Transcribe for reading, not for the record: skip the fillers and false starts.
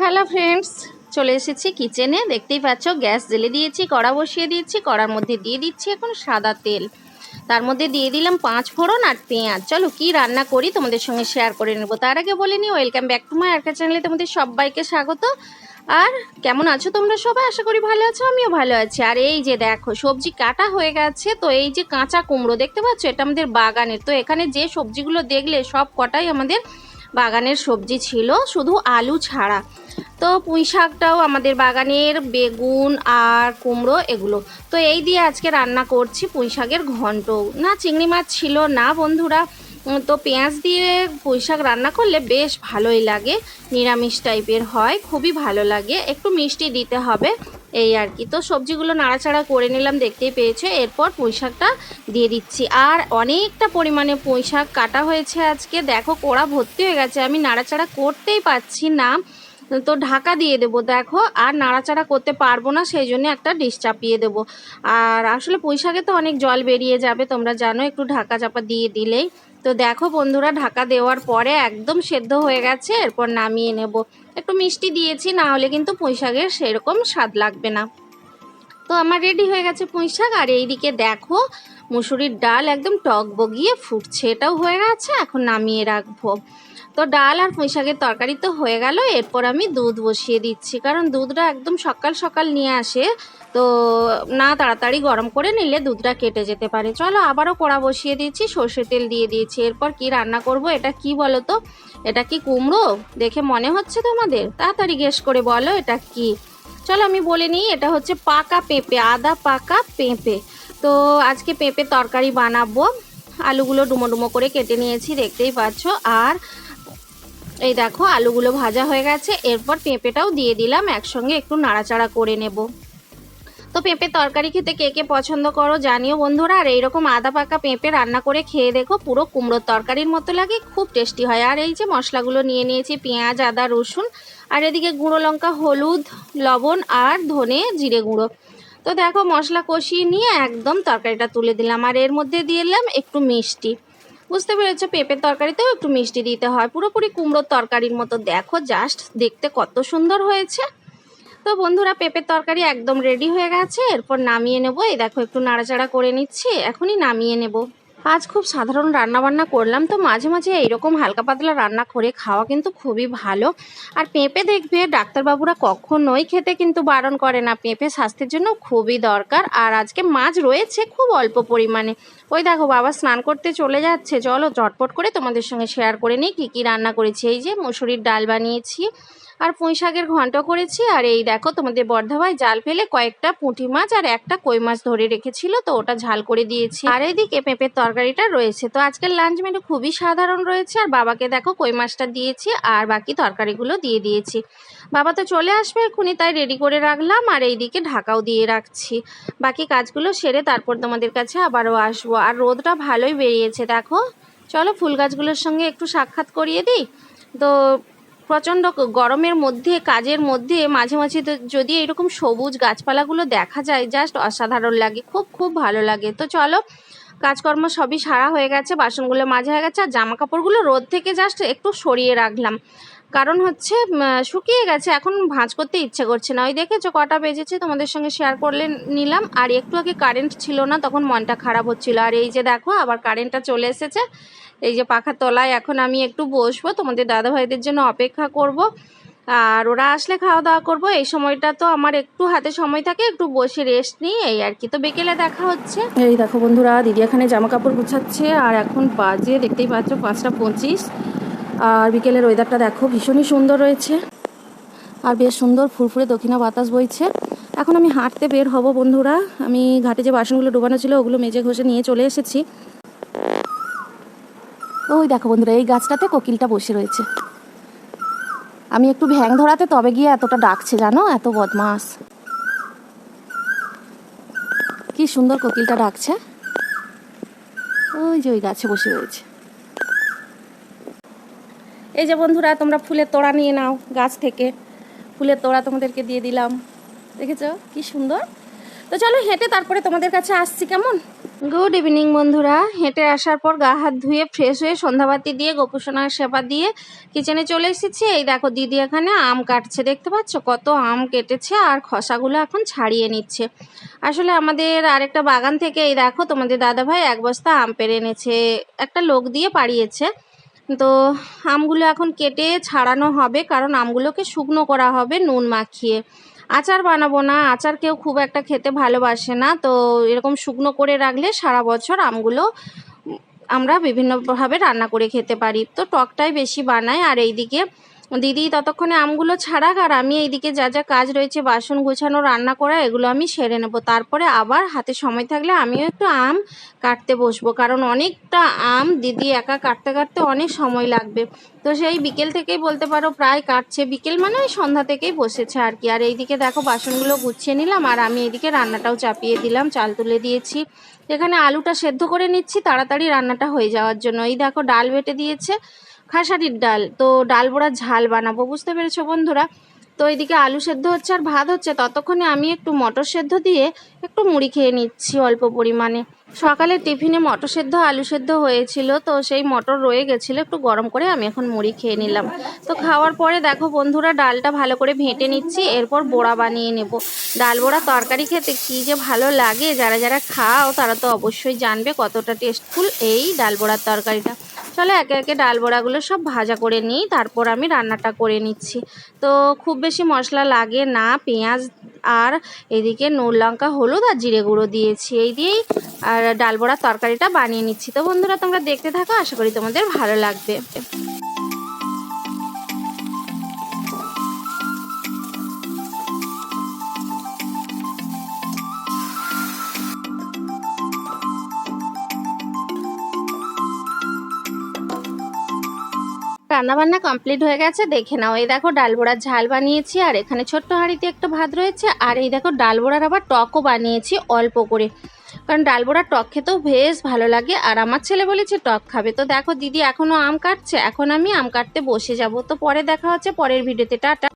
Hello friends, চলে এসেছি কিচেনে। দেখতেই পাচ্ছ গ্যাস জ্বেলে দিয়েছি, কড়া বসিয়ে দিয়েছি। কড়ার মধ্যে দিয়ে দিচ্ছি এখন সাদা তেল। তার মধ্যে দিয়ে দিলাম 5 ফোড়ন আর পেঁয়াজ। চলো কি রান্না করি তোমাদের সঙ্গে শেয়ার করে নেব। তার আগে বলে নিই, ওয়েলকাম ব্যাক টু মাই আরকা চ্যানেলে তোমাদের সবাইকে স্বাগত। আর কেমন আছো তোমরা সবাই? আশা করি ভালো আছো, আমিও ভালো আছি। আর এই যে দেখো সবজি কাটা হয়ে গেছে। তো এই যে কাঁচা কুমড়ো দেখতে পাচ্ছ, এটা আমাদের বাগানের। তো এখানে যে সবজিগুলো দেখলে সব কটাই আমাদের বাগানের সবজি ছিল, শুধু আলু ছাড়া। তো পুঁই শাকটাও আমাদের বাগানের, বেগুন আর কুমড়ো এগুলো। তো এই দিয়ে আজকে রান্না করছি পুঁই শাকের ঘন্ট। না চিংড়ি মাছ ছিল না বন্ধুরা। তো পেঁয়াজ দিয়ে পুঁই শাক রান্না করলে বেশ ভালোই লাগে, নিরামিষ টাইপের হয়, খুবই ভালো লাগে। একটু মিষ্টি দিতে হবে এই আর কি। তো সবজিগুলো নাড়াচাড়া করে নিলাম, দেখতেই পেয়েছো। এরপর পুঁই শাকটা দিয়ে দিচ্ছি। আর অনেকটা পরিমাণে পুঁই শাক কাটা হয়েছে আজকে, দেখো কোড়া ভর্তি হয়ে গেছে, আমি নাড়াচাড়া করতেই পারছি না। তো ঢাকা দিয়ে দেবো, দেখো আর নাড়াচাড়া করতে পারবো না, সেই জন্য একটা ডিশ চাপিয়ে দেবো। আর আসলে পুঁই শাকে তো অনেক জল বেরিয়ে যাবে, তোমরা জানো, একটু ঢাকা চাপা দিয়ে দিলেই। তো দেখো বন্ধুরা, ঢাকা দেওয়ার পরে একদম সেদ্ধ হয়ে গেছে। এরপর নামিয়ে নেব। একটু মিষ্টি দিয়েছি, না হলে কিন্তু পুঁই শাকের সেরকম স্বাদ লাগবে না। তো আমার রেডি হয়ে গেছে পুঁই শাক। আর এইদিকে দেখো মুসুরির ডাল একদম টক বগিয়ে ফুটছে, এটাও হয়ে গেছে, এখন নামিয়ে রাখবো। তো ডাল আর পুঁই শাকের তরকারি তো হয়ে গেল। এরপর আমি দুধ বসিয়ে দিচ্ছি, কারণ দুধটা একদম সকাল সকাল নিয়ে আসে। তো না তাড়াতাড়ি গরম করে নিলে দুধটা কেটে যেতে পারে। চলো আবারও কড়া বসিয়ে দিচ্ছি, সর্ষের তেল দিয়ে দিয়েছি। এরপর কি রান্না করব, এটা কি বলো তো? এটা কি কুমড়ো দেখে মনে হচ্ছে তোমাদের? তাড়াতাড়ি গেস করে বলো এটা কি। চলো আমি বলে নিই, এটা হচ্ছে পাকা পেঁপে, আদা পাকা পেঁপে। তো আজকে পেঁপে তরকারি বানাবো। আলুগুলো ডুমো ডুমো করে কেটে নিয়েছি, দেখতেই পাচ্ছ। আর এই দেখো আলুগুলো ভাজা হয়ে গেছে। এরপর পেঁপেটাও দিয়ে দিলাম, একসঙ্গে একটু নাড়াচাড়া করে নেব। তো পেঁপে তরকারি খেতে কে কে পছন্দ করো জানিও বন্ধুরা। আর এইরকম আদা পাকা পেঁপে রান্না করে খেয়ে দেখো, পুরো কুমড়োর তরকারির মতো লাগে, খুব টেস্টি হয়। আর এই যে মশলাগুলো নিয়ে নিয়েছি, পেঁয়াজ, আদা, রসুন, আর এদিকে গুঁড়ো লঙ্কা, হলুদ, লবণ আর ধনে জিরে গুঁড়ো। তো দেখো মশলা কষিয়ে নিয়ে একদম তরকারিটা তুলে দিলাম। আর এর মধ্যে দিয়ে দিলাম একটু মিষ্টি। বুঝতে পেরেছো, পেঁপের তরকারিতেও একটু মিষ্টি দিতে হয়, পুরোপুরি কুমড়োর তরকারির মতো। দেখো জাস্ট দেখতে কত সুন্দর হয়েছে। তো বন্ধুরা, পেঁপের তরকারি একদম রেডি হয়ে গেছে। এরপর নামিয়ে নেব। এই দেখো একটু নাড়াচাড়া করে নিচ্ছি, এখনই নামিয়ে নেব। আজ খুব সাধারণ রান্না বান্না করলাম। তো মাঝে মাঝে এইরকম হালকা পাতলা রান্না করে খাওয়া কিন্তু খুবই ভালো। আর পেঁপে দেখবে ডাক্তারবাবুরা কখনোই খেতে কিন্তু বারণ করে না, পেঁপে স্বাস্থ্যের জন্য খুবই দরকার। আর আজকে মাছ রয়েছে খুব অল্প পরিমাণে। ওই দেখো বাবা স্নান করতে চলে যাচ্ছে। চলো চটপট করে তোমাদের সঙ্গে শেয়ার করে নিই কী কী রান্না করেছি। এই যে মুসুরির ডাল বানিয়েছি, আর পুঁই শাকের ঘন্ট করেছি। আর এই দেখো তোমাদের বর্ধাভাই জাল ফেলে কয়েকটা পুঁটি মাছ আর একটা কই মাছ ধরে রেখেছিল, তো ওটা ঝাল করে দিয়েছি। আর এইদিকে পেঁপের তরকারিটা রয়েছে। তো আজকের লাঞ্চ মেনু খুবই সাধারণ রয়েছে। আর বাবাকে দেখো কই মাছটা দিয়েছি, আর বাকি তরকারিগুলো দিয়ে দিয়েছি। বাবা তো চলে আসবে এক্ষুনি, তাই রেডি করে রাখলাম। আর এইদিকে ঢাকাও দিয়ে রাখছি। বাকি কাজগুলো সেরে তারপর তোমাদের কাছে আবারও আসবো। আর রোদটা ভালোই বেরিয়েছে দেখো। চলো ফুল গাছগুলোর সঙ্গে একটু সাক্ষাৎ করিয়ে দিই। তো প্রচণ্ড গরমের মধ্যে, কাজের মধ্যে মাঝে মাঝে যদি এরকম সবুজ গাছপালাগুলো দেখা যায়, জাস্ট অসাধারণ লাগে, খুব খুব ভালো লাগে। তো চলো কাজকর্ম সবই সারা হয়ে গেছে, বাসনগুলো মাজা হয়ে গেছে। আর জামা কাপড়গুলো রোদ থেকে জাস্ট একটু সরিয়ে রাখলাম, কারণ হচ্ছে শুকিয়ে গেছে, এখন ভাঁজ করতে ইচ্ছে করছে না। ওই দেখেছো কটা বেজেছে, তোমাদের সঙ্গে শেয়ার করলে নিলাম। আর একটু আগে কারেন্ট ছিল না, তখন মনটা খারাপ হচ্ছিল। আর এই যে দেখো আবার কারেন্টটা চলে এসেছে। এই যে পাখার তলায় এখন আমি একটু বসবো, তোমাদের দাদাভাইদের জন্য অপেক্ষা করব। আর ওরা আসলে খাওয়া দাওয়া করবো। এই সময়টা তো আমার একটু হাতে সময় থাকে, একটু বসে রেস্ট নিই এই আর কি। তো বিকেলে দেখা হচ্ছে। এই দেখো বন্ধুরা, দিদি এখানে জামা কাপড় গুছাচ্ছে। আর এখন বাজে দেখতেই পাচ্ছ 5:25। আর বিকেলের ওয়েদারটা দেখো ভীষণই সুন্দর রয়েছে, আর বেশ সুন্দর ফুরফুরে দক্ষিণা বাতাস বইছে। এখন আমি হাঁটতে বের হব বন্ধুরা। আমি ঘাটে যে বাসনগুলো ডোবানো ছিল ওগুলো মেজে ঘষে নিয়ে চলে এসেছি। ওই দেখো বন্ধুরা, এই গাছটাতে কোকিলটা বসে রয়েছে। আমি একটু ভ্যাং ধরাতে তবে গিয়ে এতটা ডাকছে জানো, এত বদমাস। কি সুন্দর কোকিলটা ডাকছে। ওই যে ওই গাছে বসে রয়েছে। এই যে বন্ধুরা, তোমরা ফুলের তোড়া নিয়ে নাও গাছ থেকে। ফুলের তোড়া তোমাদেরকে দিয়ে দিলাম, দেখেছো কি সুন্দর। তো চলো হেঁটে তারপরে তোমাদের কাছে আসছি, কেমন। গুড ইভিনিং বন্ধুরা। হেঁটে আসার পর গা হাত ধুয়ে ফ্রেশ হয়ে সন্ধ্যাবাতি দিয়ে গোপুসোনার সেবা দিয়ে কিচেনে চলে এসেছি। এই দেখো দিদি এখানে আম কাটছে, দেখতে পাচ্ছ কত আম কেটেছে আর খসাগুলো এখন ছাড়িয়ে নিচ্ছে। আসলে আমাদের আরেকটা বাগান থেকে এই দেখো তোমাদের দাদাভাই 1 বস্তা আম পেড়ে এনেছে, একটা লোক দিয়ে পাড়িয়েছে। তো আমগুলো এখন কেটে ছাড়ানো হবে, কারণ আমগুলোকে শুকনো করা হবে নুন মাখিয়ে। আচার বানাবো না, আচার কেউ খুব একটা খেতে ভালোবাসে না, তো এরকম শুকনো করে রাখলে সারা বছর আমগুলো আমরা বিভিন্নভাবে রান্না করে খেতে পারি। তো টকটাই বেশি বানাই। আর এইদিকে দিদি ততক্ষণে আমগুলো ছাড়াক, আর আমি এইদিকে যা যা কাজ রয়েছে বাসন গোছানো রান্না করা এগুলো আমি সেরে নেব। তারপরে আবার হাতে সময় থাকলে আমিও একটু আম কাটতে বসবো, কারণ অনেকটা আম দিদি একা কাটতে কাটতে অনেক সময় লাগবে। তো সেই বিকেল থেকেই বলতে পারো প্রায় কাটছে, বিকেল মানে ওই সন্ধ্যা থেকেই বসেছে আর কি। আর এইদিকে দেখো বাসনগুলো গুছিয়ে নিলাম, আর আমি এইদিকে রান্নাটাও চাপিয়ে দিলাম, চাল তুলে দিয়েছি। এখানে আলুটা সেদ্ধ করে নিচ্ছি তাড়াতাড়ি রান্নাটা হয়ে যাওয়ার জন্য। এই দেখো ডাল বেটে দিয়েছে, খাসারির ডাল, তো ডাল বড়ার ঝাল বানাবো, বুঝতে পেরেছো বন্ধুরা। তো এইদিকে আলু সেদ্ধ হচ্ছে আর ভাত হচ্ছে, ততক্ষণে আমি একটু মটর সেদ্ধ দিয়ে একটু মুড়ি খেয়ে নিচ্ছি অল্প পরিমাণে। সকালে টিফিনে মটর সেদ্ধ আলু সেদ্ধ হয়েছিল, তো সেই মটর রয়ে গেছিলো, একটু গরম করে আমি এখন মুড়ি খেয়ে নিলাম। তো খাওয়ার পরে দেখো বন্ধুরা ডালটা ভালো করে ভেটে নিচ্ছি, এরপর বড়া বানিয়ে নেব। ডাল বড়া তরকারি খেতে কী যে ভালো লাগে, যারা যারা খাও তারা তো অবশ্যই জানবে কতটা টেস্টফুল এই ডাল বড়ার তরকারিটা। চলো একে একে ডাল বড়াগুলো সব ভাজা করে নিই, তারপর আমি রান্নাটা করে নিচ্ছি। তো খুব বেশি মশলা লাগে না, পেঁয়াজ আর এদিকে নুন লঙ্কা হলুদ আর জিরে গুঁড়ো দিয়েছি, এই দিয়েই আর ডাল বড়ার তরকারিটা বানিয়ে নিচ্ছি। তো বন্ধুরা তোমরা দেখতে থাকো, আশা করি তোমাদের ভালো লাগবে। রান্নাবান্না কমপ্লিট হয়ে গেছে, দেখে নাও। এই দেখো ডাল বড়ার ঝাল বানিয়েছি, আর এখানে ছোট্ট হাঁড়িতে একটা ভাত রয়েছে। আর এই দেখো ডাল বড়ার আবার টকও বানিয়েছি অল্প করে, কারণ ডাল বড়ার টক খেতেও বেশ ভালো লাগে, আর আমার ছেলে বলেছে টক খাবে। তো দেখো দিদি এখনও আম কাটছে, এখন আমি আম কাটতে বসে যাব। তো পরে দেখা হচ্ছে পরের ভিডিওতে, টাটা।